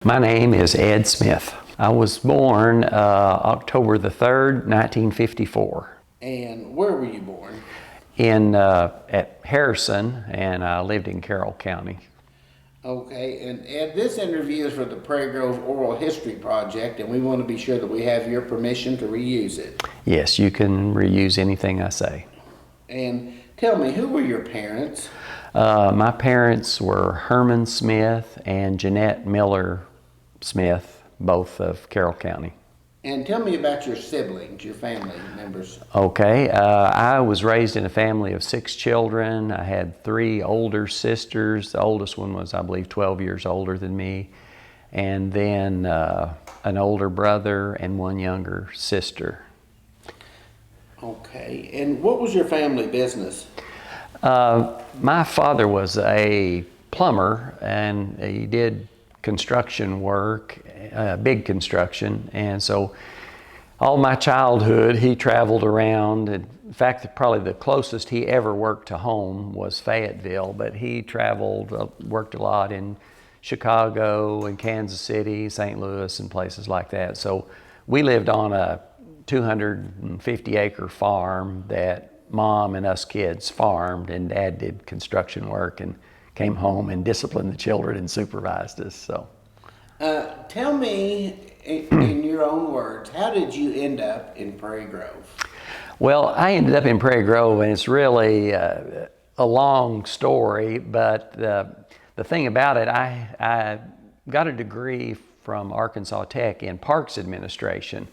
My name is Ed Smith. I was born October the 3rd, 1954. And where were you born? At Harrison, and I lived in Carroll County. Okay, and Ed, this interview is for the Prairie Grove Oral History Project, and we want to be sure that we have your permission to reuse it. Yes, you can reuse anything I say. And tell me, who were your parents? My parents were Herman Smith and Jeanette Miller Smith, both of Carroll County. And tell me about your siblings, your family members. Okay, I was raised in a family of 6 children. I had 3 older sisters. The oldest one was, I believe, 12 years older than me. And then an older brother and 1 younger sister. Okay, and what was your family business? My father was a plumber, and he did construction work, big construction, and so all my childhood he traveled around. In fact, probably the closest he ever worked to home was Fayetteville, but he traveled, worked a lot in Chicago and Kansas City, St. Louis, and places like that. So we lived on a 250-acre farm that Mom and us kids farmed, and Dad did construction work and came home and disciplined the children and supervised us. So, tell me, in your own words, how did you end up in Prairie Grove? Well, I ended up in Prairie Grove, and it's really a long story, but the thing about it, I got a degree from Arkansas Tech in Parks Administration.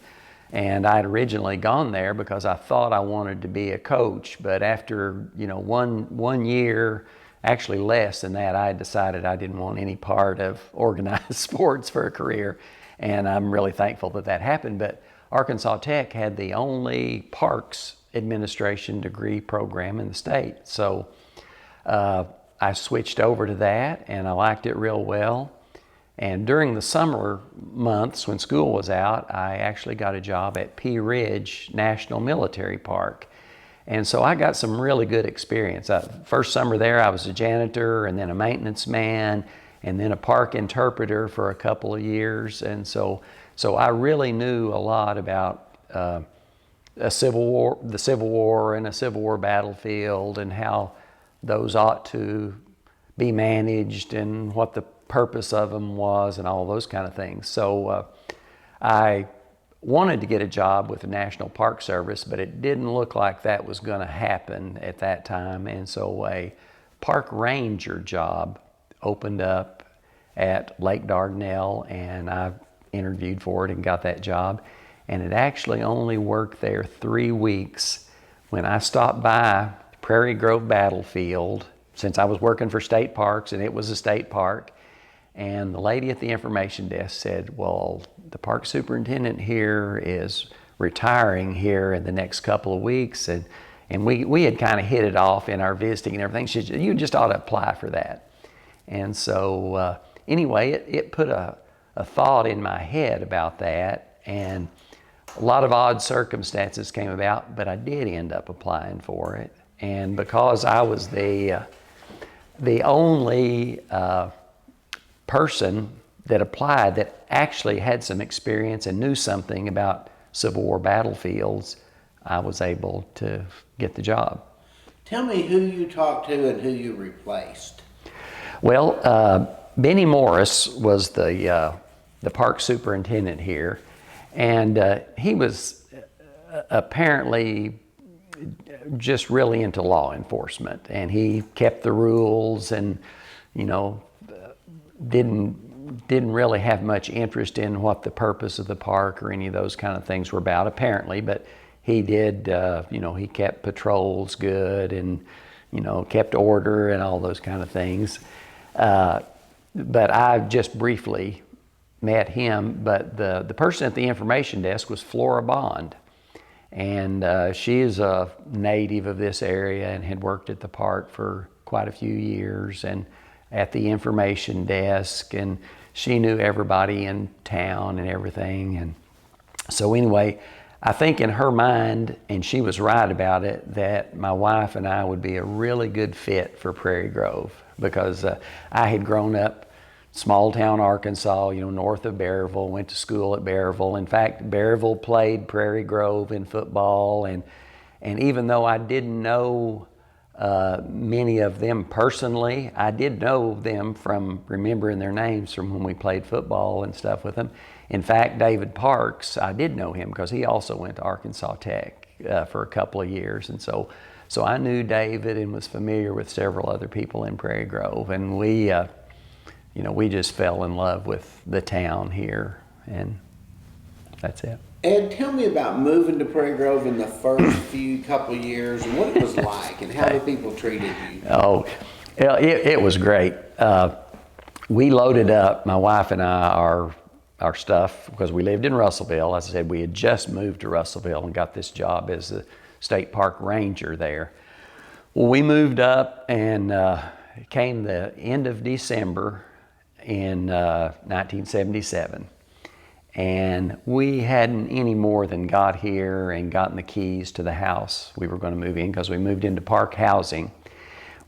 And I'd originally gone there because I thought I wanted to be a coach, but after one year, actually less than that, I decided I didn't want any part of organized sports for a career, and I'm really thankful that that happened. But Arkansas Tech had the only Parks Administration degree program in the state, so I switched over to that, and I liked it real well. And during the summer months when school was out, I actually got a job at Pea Ridge National Military Park. And so I got some really good experience. First summer there, I was a janitor and then a maintenance man and then a park interpreter for a couple of years. And so I really knew a lot about the Civil War and a Civil War battlefield and how those ought to be managed and what the purpose of them was and all those kind of things. So I wanted to get a job with the National Park Service, but it didn't look like that was going to happen at that time. And so a park ranger job opened up at Lake Dardanelle, and I interviewed for it and got that job. And it actually only worked there 3 weeks when I stopped by Prairie Grove Battlefield, since I was working for state parks and it was a state park. And the lady at the information desk said, well, the park superintendent here is retiring here in the next couple of weeks. And we had kind of hit it off in our visiting and everything. She said, you just ought to apply for that. And so anyway, it put a thought in my head about that. And a lot of odd circumstances came about, but I did end up applying for it. And because I was the only person that applied that actually had some experience and knew something about Civil War battlefields, I was able to get the job. Tell me who you talked to and who you replaced. Well, Benny Morris was the park superintendent here, and he was apparently just really into law enforcement, and he kept the rules and didn't really have much interest in what the purpose of the park or any of those kind of things were about, apparently, but he did, he kept patrols good and, kept order and all those kind of things. But I just briefly met him, but the person at the information desk was Flora Bond. And she is a native of this area and had worked at the park for quite a few years and at the information desk, and she knew everybody in town and everything. And so anyway, I think in her mind, and she was right about it, that my wife and I would be a really good fit for Prairie Grove because I had grown up small town Arkansas, north of Bearville, went to school at Bearville. In fact, Bearville played Prairie Grove in football, and even though I didn't know many of them personally, I did know them from remembering their names from when we played football and stuff with them. In fact, David Parks, I did know him because he also went to Arkansas Tech for a couple of years, and so I knew David and was familiar with several other people in Prairie Grove, and we just fell in love with the town here, and that's it. Ed, tell me about moving to Prairie Grove in the first few couple years and what it was like and how the people treated you. Oh, it was great. We loaded up, my wife and I, our stuff because we lived in Russellville. As I said, we had just moved to Russellville and got this job as the state park ranger there. Well, we moved up, and it came the end of December in 1977. And we hadn't any more than got here and gotten the keys to the house we were going to move in, because we moved into park housing,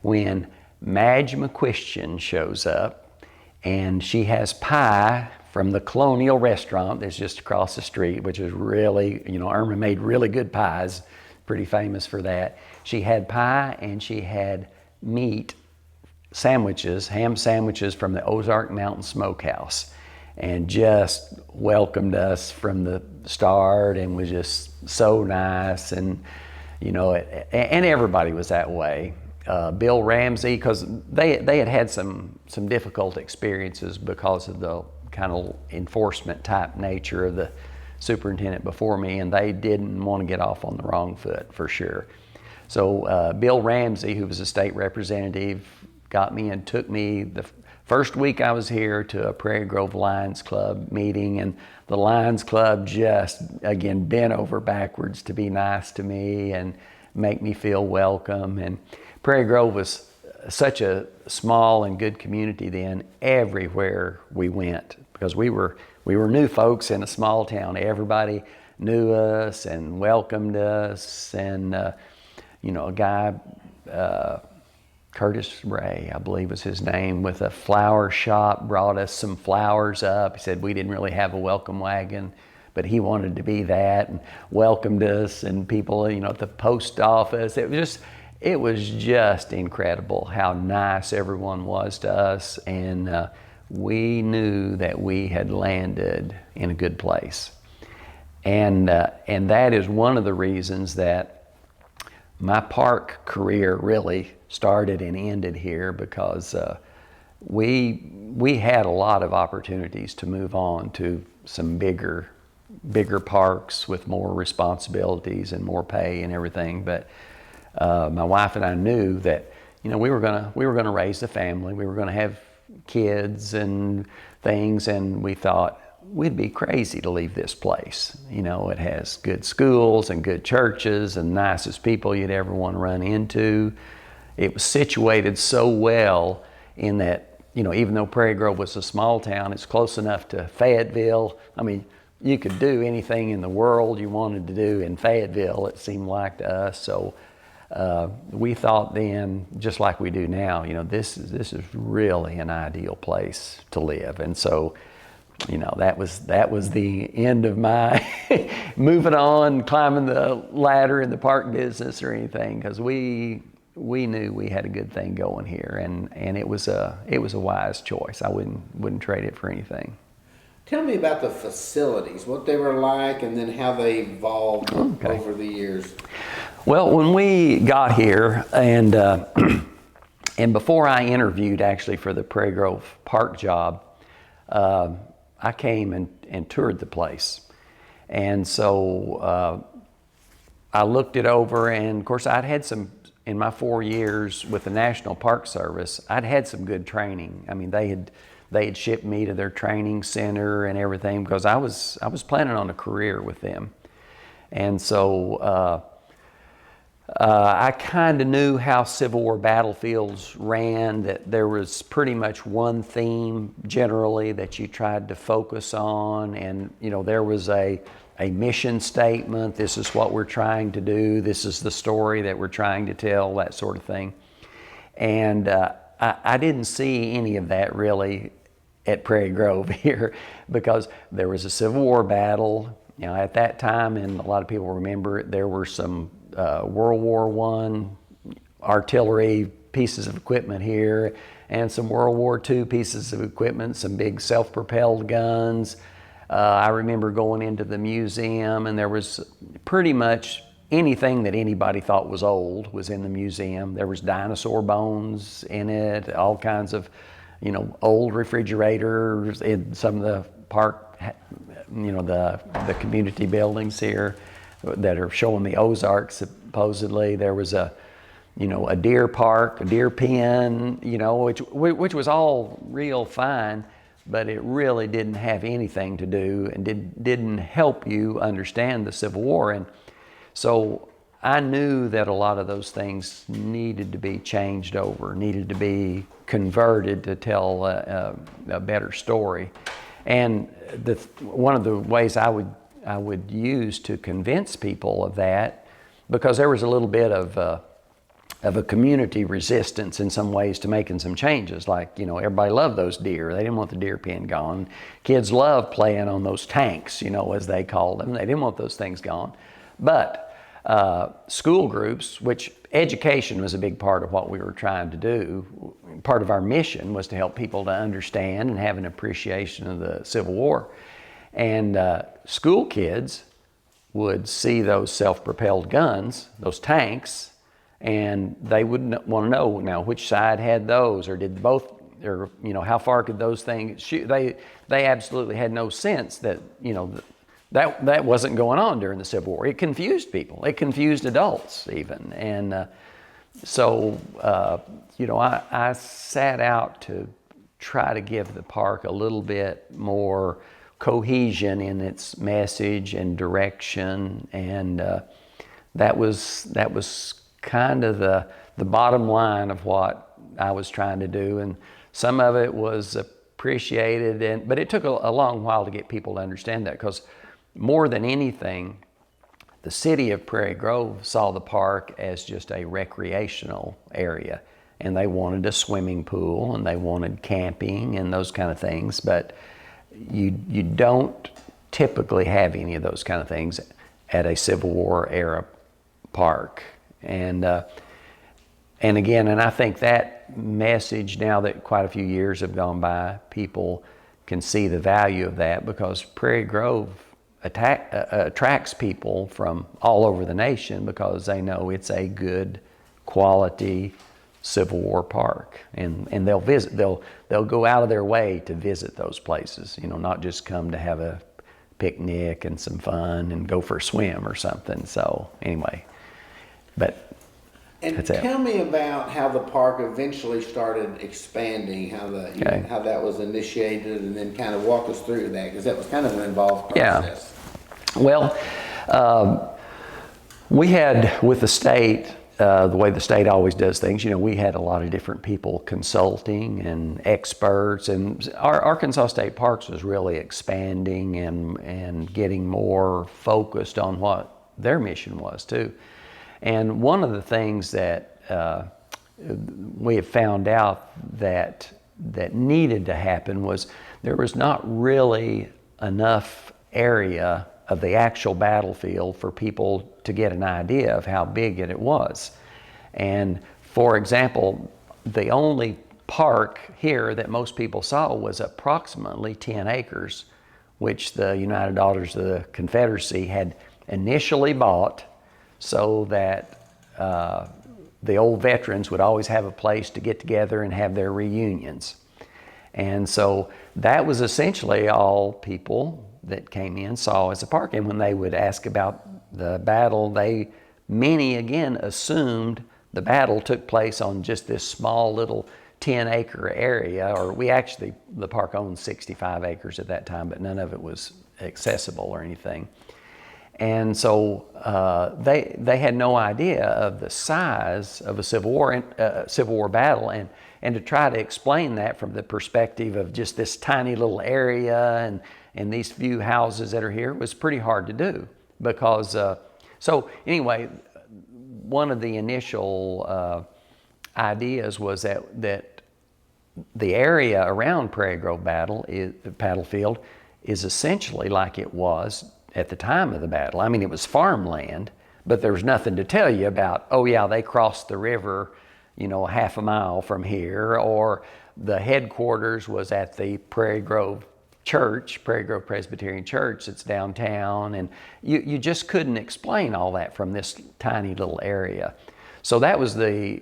when Madge McQuestion shows up, and she has pie from the Colonial Restaurant that's just across the street, which is really, Irma made really good pies, pretty famous for that. She had pie, and she had meat sandwiches, ham sandwiches from the Ozark Mountain Smokehouse, and just welcomed us from the start and was just so nice. And and everybody was that way. Bill Ramsey, because they had some difficult experiences because of the kind of enforcement type nature of the superintendent before me, and they didn't want to get off on the wrong foot for sure. So Bill Ramsey, who was a state representative, got me and took me the first week I was here to a Prairie Grove Lions Club meeting, and the Lions Club just, again, bent over backwards to be nice to me and make me feel welcome. And Prairie Grove was such a small and good community then, everywhere we went, because we were new folks in a small town. Everybody knew us and welcomed us, and a guy, Curtis Ray, I believe was his name, with a flower shop, brought us some flowers up. He said we didn't really have a welcome wagon, but he wanted to be that, and welcomed us, and people, at the post office. It was just incredible how nice everyone was to us, and we knew that we had landed in a good place. And that is one of the reasons that my park career really started and ended here, because we had a lot of opportunities to move on to some bigger parks with more responsibilities and more pay and everything. But my wife and I knew that we were gonna raise a family. We were gonna have kids and things, and we thought we'd be crazy to leave this place. It has good schools and good churches and nicest people you'd ever want to run into. It was situated so well in that, even though Prairie Grove was a small town, it's close enough to Fayetteville. I mean, you could do anything in the world you wanted to do in Fayetteville, it seemed like to us. So we thought then, just like we do now, this is really an ideal place to live. And so, that was the end of my moving on, climbing the ladder in the park business or anything, because we knew we had a good thing going here, and it was a wise choice. I wouldn't trade it for anything. Tell me about the facilities, what they were like, and then how they evolved over the years. Well, when we got here, and before I interviewed actually for the Prairie Grove Park job, I came and toured the place. And so I looked it over, and of course I'd had some, in my 4 years with the National Park Service, I'd had some good training. I mean, they had shipped me to their training center and everything, because I was planning on a career with them. And so I kind of knew how Civil War battlefields ran, that there was pretty much one theme generally that you tried to focus on, and there was a mission statement. This is what we're trying to do. This is the story that we're trying to tell, that sort of thing. And I didn't see any of that really at Prairie Grove here, because there was a Civil War battle, you know, at that time, and a lot of people remember it. There were some World War I artillery pieces of equipment here, and some World War II pieces of equipment, some big self-propelled guns. I remember going into the museum, and there was pretty much anything that anybody thought was old was in the museum. There was dinosaur bones in it, all kinds of, you know, old refrigerators in some of the park, you know, the community buildings here that are showing the Ozarks supposedly. There was a, you know, a deer park, a deer pen, you know, which was all real fine, but it really didn't have anything to do and didn't help you understand the Civil War. And so I knew that a lot of those things needed to be changed over, needed to be converted to tell a better story. And one of the ways I would use to convince people of that, because there was a little bit of a community resistance in some ways to making some changes. Like, you know, everybody loved those deer. They didn't want the deer pen gone. Kids loved playing on those tanks, you know, as they called them. They didn't want those things gone. But school groups, which education was a big part of what we were trying to do. Part of our mission was to help people to understand and have an appreciation of the Civil War. And school kids would see those self-propelled guns, those tanks, and they would want to know now which side had those, or did both, or, you know, how far could those things shoot. They absolutely had no sense that, you know, that wasn't going on during the Civil War. It confused people. It confused adults even. And so, you know, I sat out to try to give the park a little bit more cohesion in its message and direction. And that was kind of the bottom line of what I was trying to do. And some of it was appreciated, but it took a long while to get people to understand that, because more than anything, the city of Prairie Grove saw the park as just a recreational area, and they wanted a swimming pool and they wanted camping and those kind of things, but you don't typically have any of those kind of things at a Civil War era park. And again, and I think that message, now that quite a few years have gone by, people can see the value of that, because Prairie Grove attracts people from all over the nation because they know it's a good quality Civil War park, and they'll visit. They'll go out of their way to visit those places. You know, not just come to have a picnic and some fun and go for a swim or something. So anyway, but. And tell me about how the park eventually started expanding, how how that was initiated, and then kind of walk us through that, because that was kind of an involved process. Yeah. Well, we had, with the state, the way the state always does things, you know, we had a lot of different people consulting and experts, and our Arkansas State Parks was really expanding and getting more focused on what their mission was too. And one of the things that we have found out that needed to happen was there was not really enough area of the actual battlefield for people to get an idea of how big it was. And for example, the only park here that most people saw was approximately 10 acres, which the United Daughters of the Confederacy had initially bought, so that the old veterans would always have a place to get together and have their reunions. And so that was essentially all people that came in saw as a park. And when they would ask about the battle, many again assumed the battle took place on just this small little 10-acre area, or the park owned 65 acres at that time, but none of it was accessible or anything. And so they had no idea of the size of a Civil War battle, and to try to explain that from the perspective of just this tiny little area and these few houses that are here was pretty hard to do, because so anyway, one of the initial ideas was that the area around Prairie Grove battlefield is essentially like it was at the time of the battle. I mean, it was farmland, but there was nothing to tell you about, oh yeah, they crossed the river, half a mile from here, or the headquarters was at the Prairie Grove Church, Prairie Grove Presbyterian Church that's downtown, and you just couldn't explain all that from this tiny little area. So that was the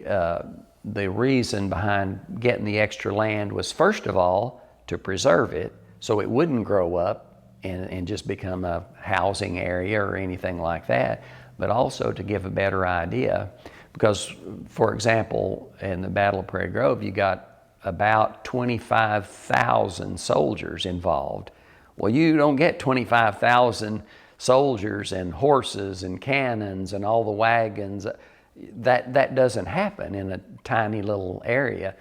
reason behind getting the extra land, was first of all to preserve it so it wouldn't grow up and just become a housing area or anything like that, but also to give a better idea. Because, for example, in the Battle of Prairie Grove, you got about 25,000 soldiers involved. Well, you don't get 25,000 soldiers and horses and cannons and all the wagons. That doesn't happen in a tiny little area.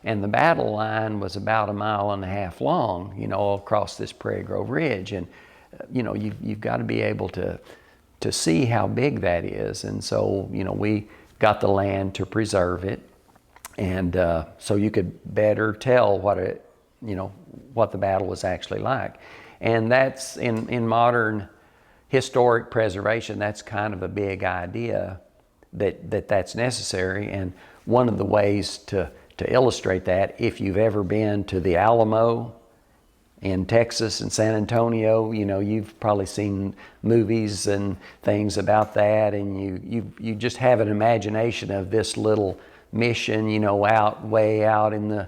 And the battle line was about 1.5 miles long, across this Prairie Grove Ridge. And, you've got to be able to see how big that is. And so, we got the land to preserve it. And so you could better tell what the battle was actually like. And that's, in modern historic preservation, that's kind of a big idea that's necessary. And one of the ways to illustrate that, if you've ever been to the Alamo in Texas and San Antonio, you've probably seen movies and things about that, and you just have an imagination of this little mission, way out in the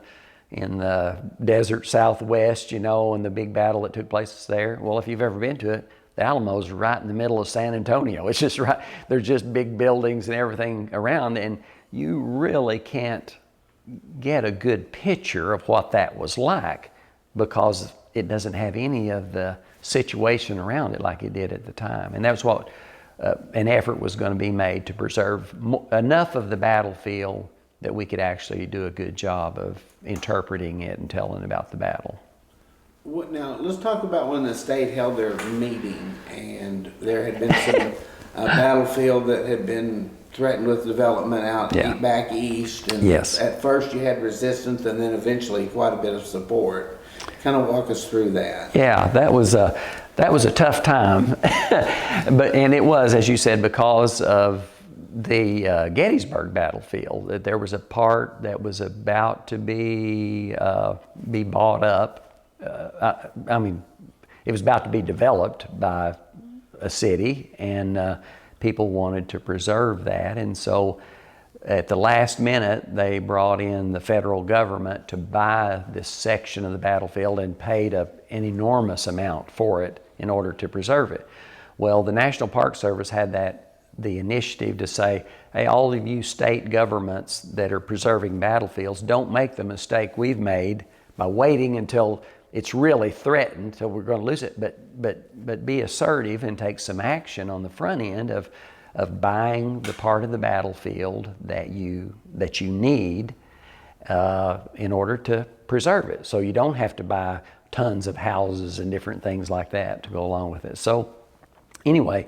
desert Southwest, and the big battle that took place there. Well, if you've ever been to it, the Alamo's right in the middle of San Antonio. It's just right, there's just big buildings and everything around, and you really can't get a good picture of what that was like because it doesn't have any of the situation around it like it did at the time. And that was what an effort was going to be made, to preserve enough of the battlefield that we could actually do a good job of interpreting it and telling about the battle. Now, let's talk about when the state held their meeting and there had been some battlefield that had been threatened with development out back east. And yes. At first you had resistance and then eventually quite a bit of support. Kind of walk us through that. Yeah, that was a tough time. And it was, as you said, because of the Gettysburg battlefield. That there was a part that was about to be bought up. It was about to be developed by a city, and people wanted to preserve that. And so at the last minute, they brought in the federal government to buy this section of the battlefield and paid an enormous amount for it in order to preserve it. Well, the National Park Service had the initiative to say, hey, all of you state governments that are preserving battlefields, don't make the mistake we've made by waiting until it's really threatened, so we're going to lose it, but be assertive and take some action on the front end of buying the part of the battlefield that you need in order to preserve it. So you don't have to buy tons of houses and different things like that to go along with it. So anyway,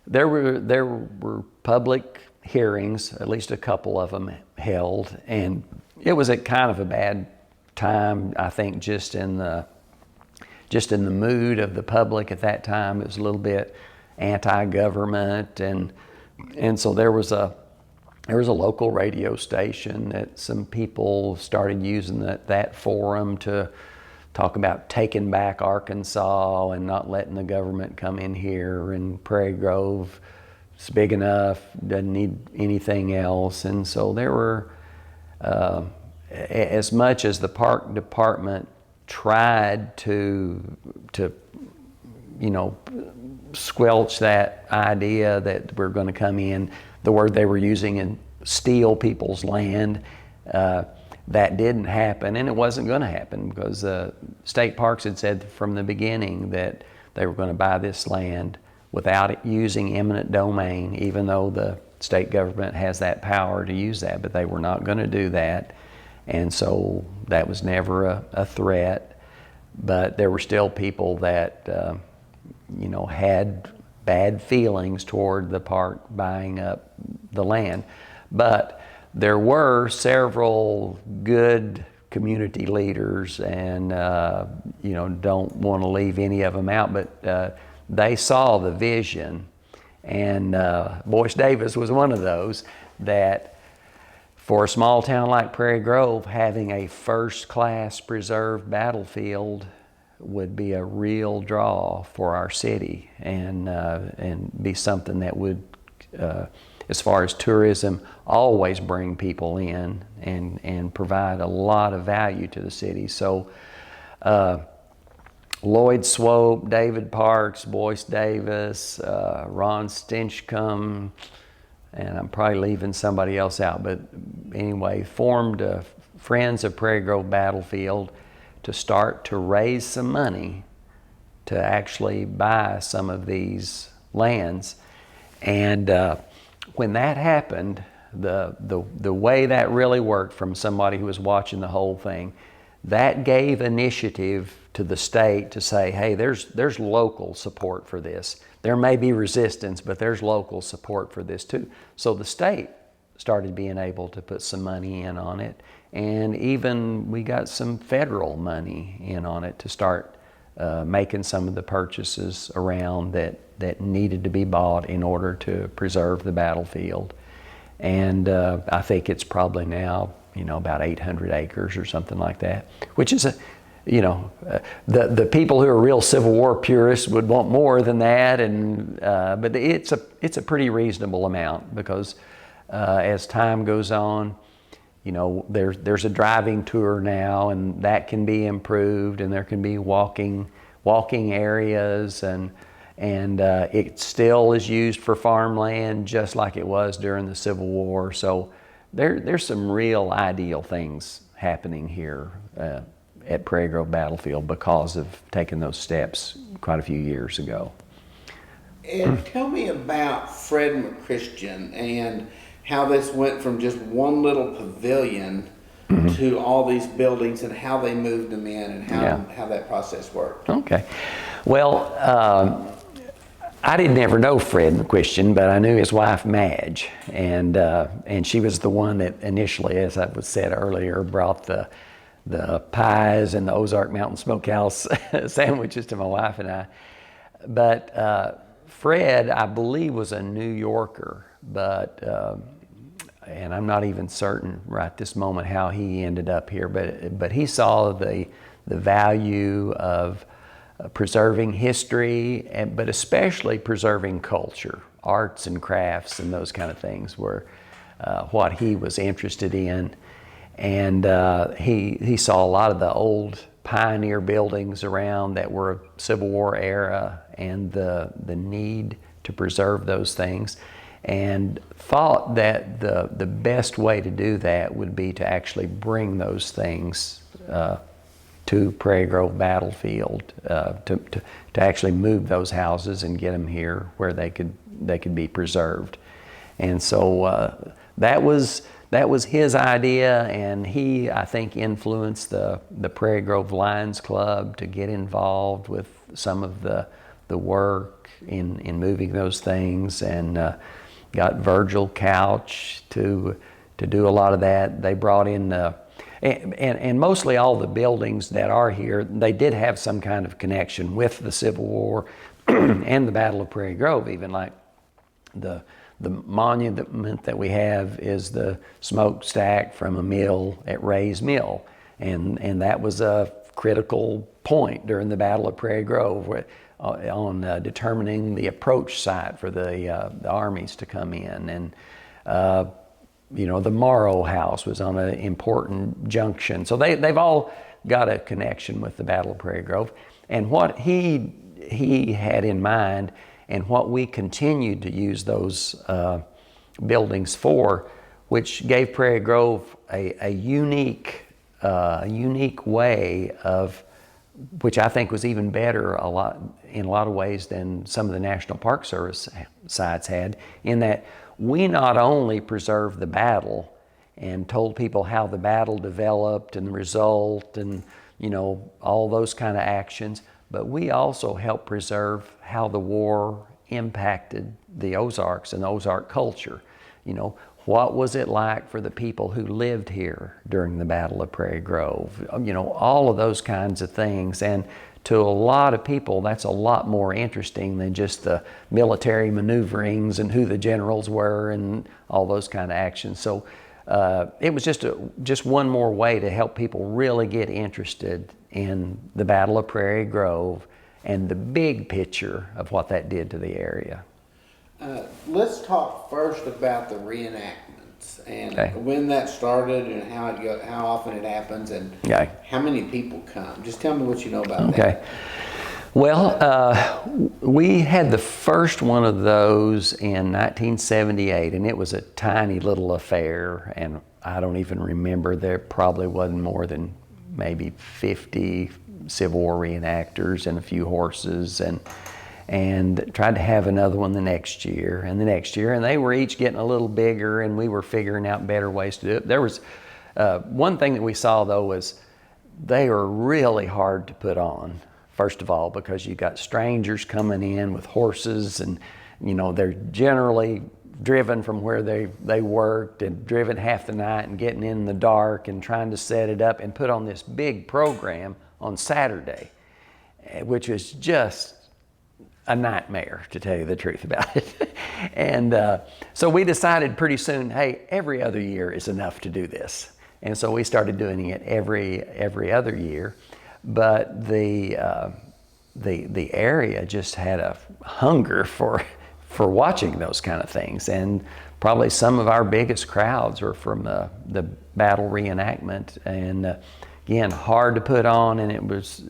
there were public hearings, at least a couple of them held, and it was at kind of a bad time, I think, just in the mood of the public at that time. It was a little bit anti-government, and so there was a local radio station that some people started using that forum to talk about taking back Arkansas and not letting the government come in here, and Prairie Grove is big enough, doesn't need anything else. And so there were, as much as the park department tried to squelch that idea that we're going to come in, the word they were using, and steal people's land, that didn't happen, and it wasn't going to happen because state parks had said from the beginning that they were going to buy this land without it using eminent domain, even though the state government has that power to use that, but they were not going to do that. And so that was never a threat, but there were still people that had bad feelings toward the park buying up the land. But there were several good community leaders, and don't want to leave any of them out, but they saw the vision, and Boyce Davis was one of those, that for a small town like Prairie Grove, having a first-class preserved battlefield would be a real draw for our city, and be something that would, as far as tourism, always bring people in and provide a lot of value to the city. So Lloyd Swope, David Parks, Boyce Davis, Ron Stinchcomb, and I'm probably leaving somebody else out, but anyway, formed Friends of Prairie Grove Battlefield to start to raise some money to actually buy some of these lands. And when that happened, the way that really worked, from somebody who was watching the whole thing, that gave initiative to the state to say, hey, there's local support for this. There may be resistance, but there's local support for this too. So the state started being able to put some money in on it, and even we got some federal money in on it to start making some of the purchases around that needed to be bought in order to preserve the battlefield. And I think it's probably now, about 800 acres or something like that, which is the people who are real Civil War purists would want more than that, and but it's a pretty reasonable amount, because as time goes on, there's a driving tour now, and that can be improved, and there can be walking areas, and it still is used for farmland just like it was during the Civil War. So there's some real ideal things happening here at Prairie Grove Battlefield because of taking those steps quite a few years ago. And tell me about Fred McChristian and how this went from just one little pavilion to all these buildings, and how they moved them in, and how that process worked. Okay. Well, I didn't ever know Fred McChristian, but I knew his wife Madge, and she was the one that initially, as I was said earlier, brought the pies and the Ozark Mountain Smokehouse sandwiches to my wife and I. But Fred, I believe, was a New Yorker, but and I'm not even certain right this moment how he ended up here, but he saw the value of preserving history, but especially preserving culture, arts and crafts, and those kind of things were what he was interested in. And he saw a lot of the old pioneer buildings around that were Civil War era, and the need to preserve those things, and thought that the best way to do that would be to actually bring those things to Prairie Grove Battlefield, to actually move those houses and get them here where they could be preserved. And so that was his idea, and he, I think, influenced the Prairie Grove Lions Club to get involved with some of the work in moving those things, and got Virgil Couch to do a lot of that. They brought in and mostly all the buildings that are here, they did have some kind of connection with the Civil War and the Battle of Prairie Grove. Even like the monument that we have is the smokestack from a mill at Ray's Mill, and that was a critical point during the Battle of Prairie Grove on determining the approach site for the armies to come in. And the Morrow House was on an important junction. So they've all got a connection with the Battle of Prairie Grove. And what he had in mind, and what we continued to use those buildings for, which gave Prairie Grove a unique way of, which I think was even better in a lot of ways than some of the National Park Service sites had, in that we not only preserved the battle and told people how the battle developed and the result and all those kind of actions, but we also helped preserve how the war impacted the Ozarks and Ozark culture. what was it like for the people who lived here during the Battle of Prairie Grove? All of those kinds of things. And to a lot of people, that's a lot more interesting than just the military maneuverings and who the generals were and all those kind of actions. So it was just one more way to help people really get interested in the Battle of Prairie Grove and the big picture of what that did to the area. Let's talk first about the reenactments and Okay. when that started and how often it happens, and Okay. how many people come. Just tell me what you know about Okay. that. Well, we had the first one of those in 1978, and it was a tiny little affair, and I don't even remember. There probably wasn't more than maybe 50 Civil War reenactors and a few horses, and tried to have another one the next year and the next year, and they were each getting a little bigger, and we were figuring out better ways to do it. There was one thing that we saw, though, was they are really hard to put on. First of all, because you got strangers coming in with horses, and they're generally driven from where they worked and driven half the night and getting in the dark and trying to set it up and put on this big program on Saturday, which was just a nightmare, to tell you the truth about it. And so we decided pretty soon, hey, every other year is enough to do this. And so we started doing it every other year. But the area just had a hunger for watching those kind of things, and probably some of our biggest crowds were from the battle reenactment. And again, hard to put on, and it was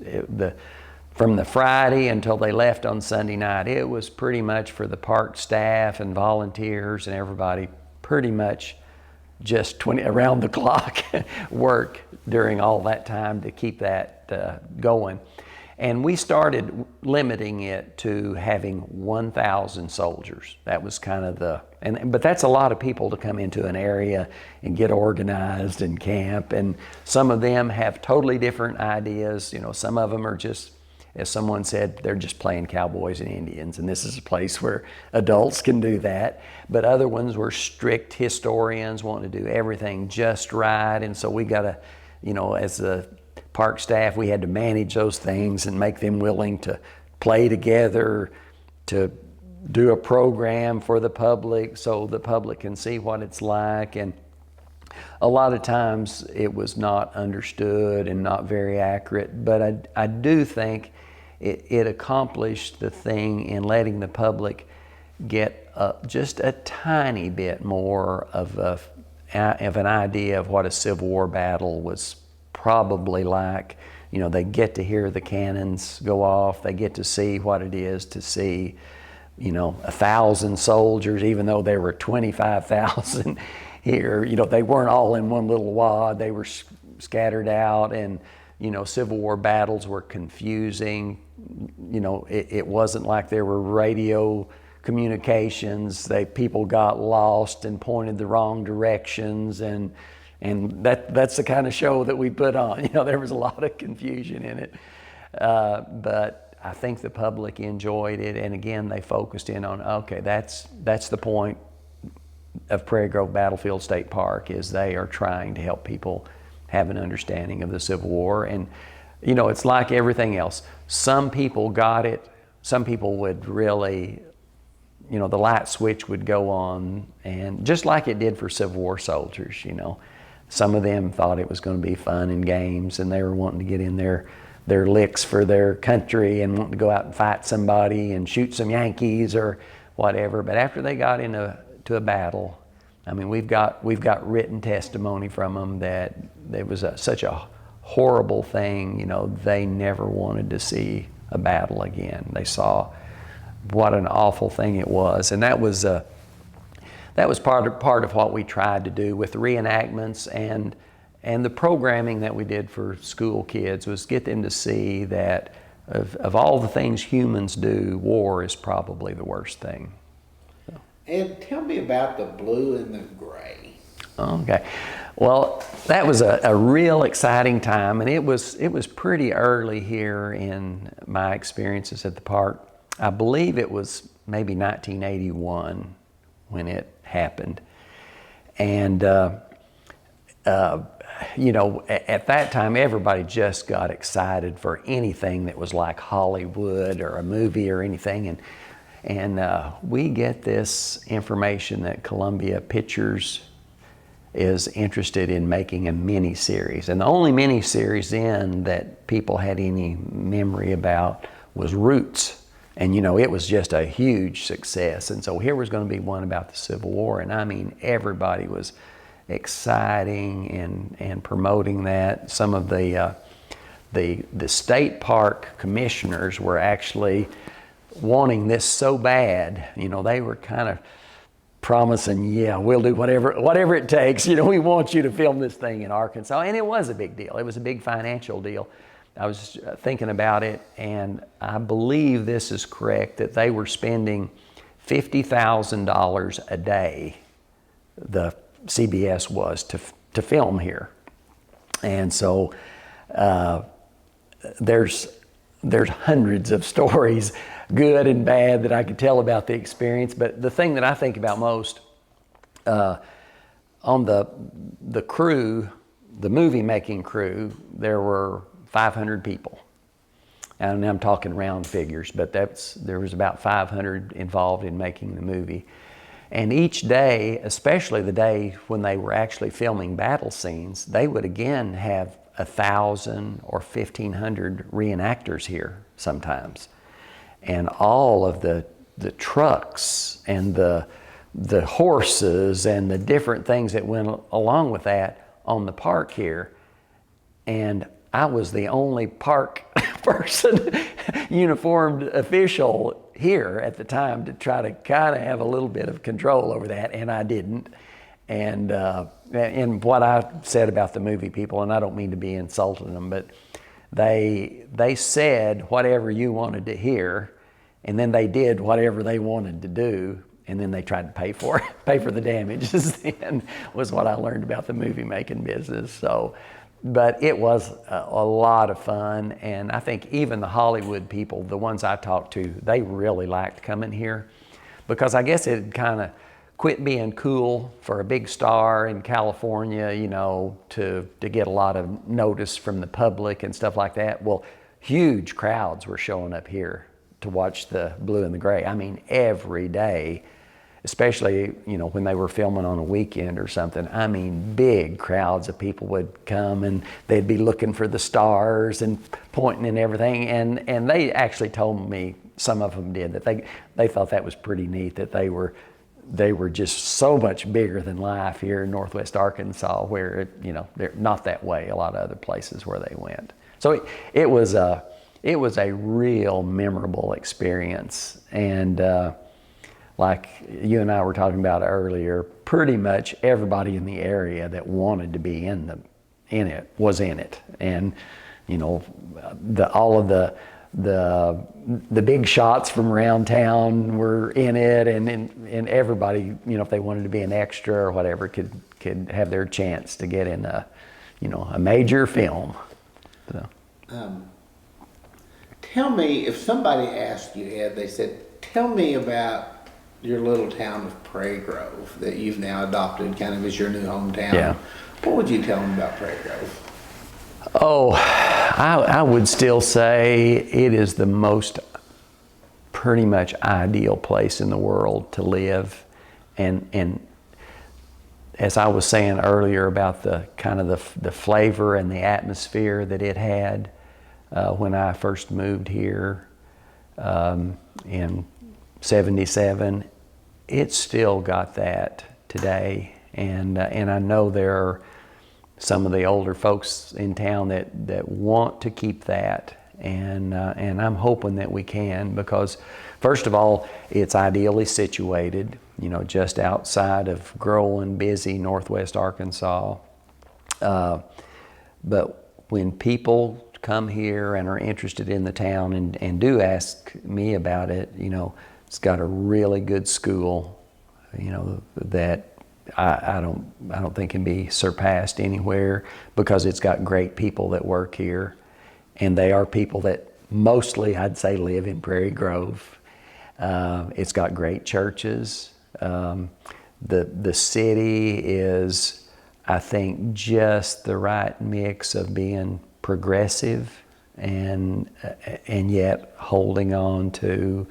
from the Friday until they left on Sunday night. It was pretty much for the park staff and volunteers and everybody, pretty much just 20 around the clock work during all that time to keep that going. And we started limiting it to having 1,000 soldiers. That was kind of but that's a lot of people to come into an area and get organized and camp. And some of them have totally different ideas. Some of them are just, as someone said, they're just playing cowboys and Indians, and this is a place where adults can do that. But other ones were strict historians, wanting to do everything just right. And so we got to, as the park staff, we had to manage those things and make them willing to play together, to do a program for the public so the public can see what it's like. And a lot of times it was not understood and not very accurate, but I do think it accomplished the thing in letting the public get just a tiny bit more of an idea of what a Civil War battle was probably like. They get to hear the cannons go off. They get to see what it is to see, 1,000 soldiers, even though there were 25,000 here. They weren't all in one little wad. They were scattered out, and Civil War battles were confusing. It wasn't like there were radio communications. People got lost and pointed the wrong directions, and that's the kind of show that we put on. There was a lot of confusion in it, but I think the public enjoyed it. And again, they focused in on, okay, that's the point of Prairie Grove Battlefield State Park, is they are trying to help people have an understanding of the Civil War. And it's like everything else. Some people got it. Some people would really, the light switch would go on, and just like it did for Civil War soldiers. Some of them thought it was going to be fun and games, and they were wanting to get in their licks for their country and wanting to go out and fight somebody and shoot some Yankees or whatever. But after they got into a battle, I mean, we've got written testimony from them that there was such a horrible thing. They never wanted to see a battle again. They saw what an awful thing it was, and that was part of what we tried to do with the reenactments and the programming that we did for school kids, was get them to see that of all the things humans do, war is probably the worst thing. And tell me about the blue and the gray. Okay. Well, that was a real exciting time, and it was pretty early here in my experiences at the park. I believe it was maybe 1981 when it happened. And you know, at that time, everybody just got excited for anything that was like Hollywood or a movie or anything. And we get this information that Columbia Pictures is interested in making a mini-series. And the only mini-series then that people had any memory about was Roots. And you know, it was just a huge success. And so here was going to be one about the Civil War. And I mean, everybody was exciting and promoting that. Some of the state park commissioners were actually wanting this so bad. You know, they were kind of promising, yeah, we'll do whatever it takes. You know, we want you to film this thing in Arkansas. And it was a big deal. It was a big financial deal. I was thinking about it, and I believe this is correct, that they were spending $50,000 a day, the CBS was, to film here. And so there's hundreds of stories, good and bad, that I could tell about the experience. But the thing that I think about most, on the crew, the movie making crew, there were 500 people. And I'm talking round figures, but there was about 500 involved in making the movie. And each day, especially the day when they were actually filming battle scenes, they would again have 1,000 or 1,500 reenactors here sometimes. And all of the trucks and the horses and the different things that went along with that on the park here. And I was the only park person, uniformed official here at the time to try to kind of have a little bit of control over that, and I didn't. And what I said about the movie people, and I don't mean to be insulting them, but they said whatever you wanted to hear, and then they did whatever they wanted to do, and then they tried to pay for the damages. Then was what I learned about the movie making business. So, but it was a lot of fun, and I think even the Hollywood people, the ones I talked to, they really liked coming here, because I guess it kind of quit being cool for a big star in California, you know, to get a lot of notice from the public and stuff like that. Well, huge crowds were showing up here to watch the Blue and the Gray. I mean, every day, especially, you know, when they were filming on a weekend or something. I mean, big crowds of people would come, and they'd be looking for the stars and pointing and everything. And they actually told me, some of them did, that they thought that was pretty neat, that they were just so much bigger than life here in Northwest Arkansas, where you know, they're not that way a lot of other places where they went. So it was a real memorable experience. And like you and I were talking about earlier, pretty much everybody in the area that wanted to be in it was in it. And you know, all of the big shots from around town were in it, and everybody, you know, if they wanted to be an extra or whatever, could have their chance to get in a major film. So. Tell me, if somebody asked you, Ed, they said, tell me about your little town of Prairie Grove that you've now adopted kind of as your new hometown. Yeah. What would you tell them about Prairie Grove? Oh, I would still say it is the most pretty much ideal place in the world to live. And as I was saying earlier about the kind of the flavor and the atmosphere that it had when I first moved here in 77, it's still got that today. And I know there are some of the older folks in town that want to keep that, and I'm hoping that we can, because first of all, it's ideally situated, you know, just outside of growing, busy Northwest Arkansas. But when people come here and are interested in the town and do ask me about it, you know, it's got a really good school, you know, that I don't think can be surpassed anywhere, because it's got great people that work here, and they are people that mostly, I'd say, live in Prairie Grove. It's got great churches. The city is, I think, just the right mix of being progressive and yet holding on to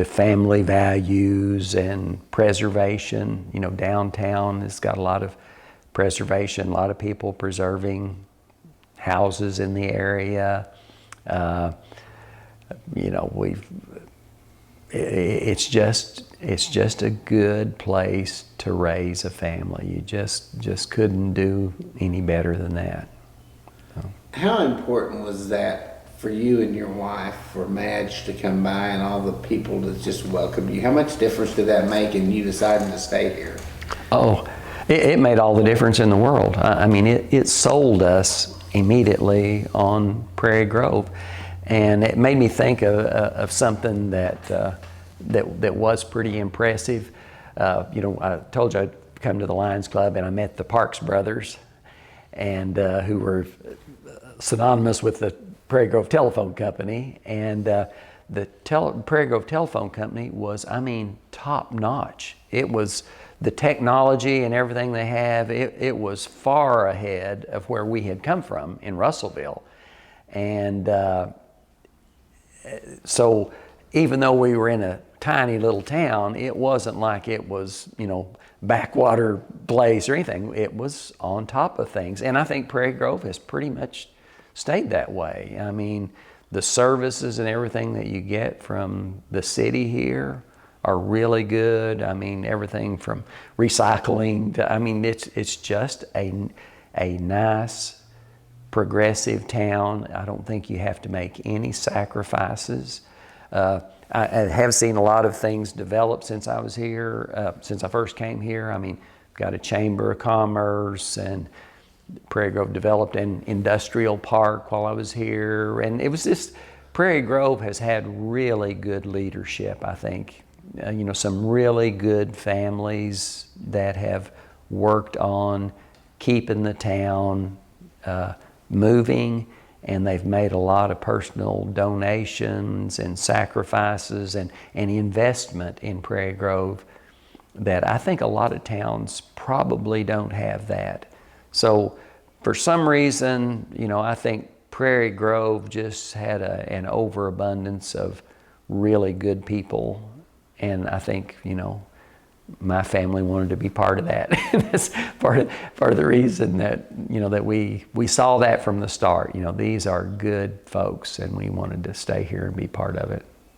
family values and preservation. You know, downtown has got a lot of preservation, a lot of people preserving houses in the area. You know, it's just a good place to raise a family. You just couldn't do any better than that. So. How important was that for you and your wife, for Madge to come by and all the people that just welcomed you? How much difference did that make in you deciding to stay here? Oh, it made all the difference in the world. I mean, it sold us immediately on Prairie Grove, and it made me think of something that was pretty impressive. You know, I told you I'd come to the Lions Club, and I met the Parks brothers, and who were synonymous with the Prairie Grove Telephone Company, and the Prairie Grove Telephone Company was, I mean, top notch. It was the technology and everything they have. It was far ahead of where we had come from in Russellville, and so even though we were in a tiny little town, it wasn't like it was, you know, backwater place or anything. It was on top of things, and I think Prairie Grove has pretty much stayed that way. I mean, the services and everything that you get from the city here are really good. I mean, everything from recycling to, I mean, it's just a nice, progressive town. I don't think you have to make any sacrifices. I have seen a lot of things develop since I was here, since I first came here. I mean, got a Chamber of Commerce, and Prairie Grove developed an industrial park while I was here. And it was just, Prairie Grove has had really good leadership, I think. You know, some really good families that have worked on keeping the town moving, and they've made a lot of personal donations and sacrifices and investment in Prairie Grove that I think a lot of towns probably don't have that. So for some reason, you know, I think Prairie Grove just had an overabundance of really good people, and I think, you know, my family wanted to be part of that. That's part of the reason that, you know, that we saw that from the start. You know, these are good folks, and we wanted to stay here and be part of it.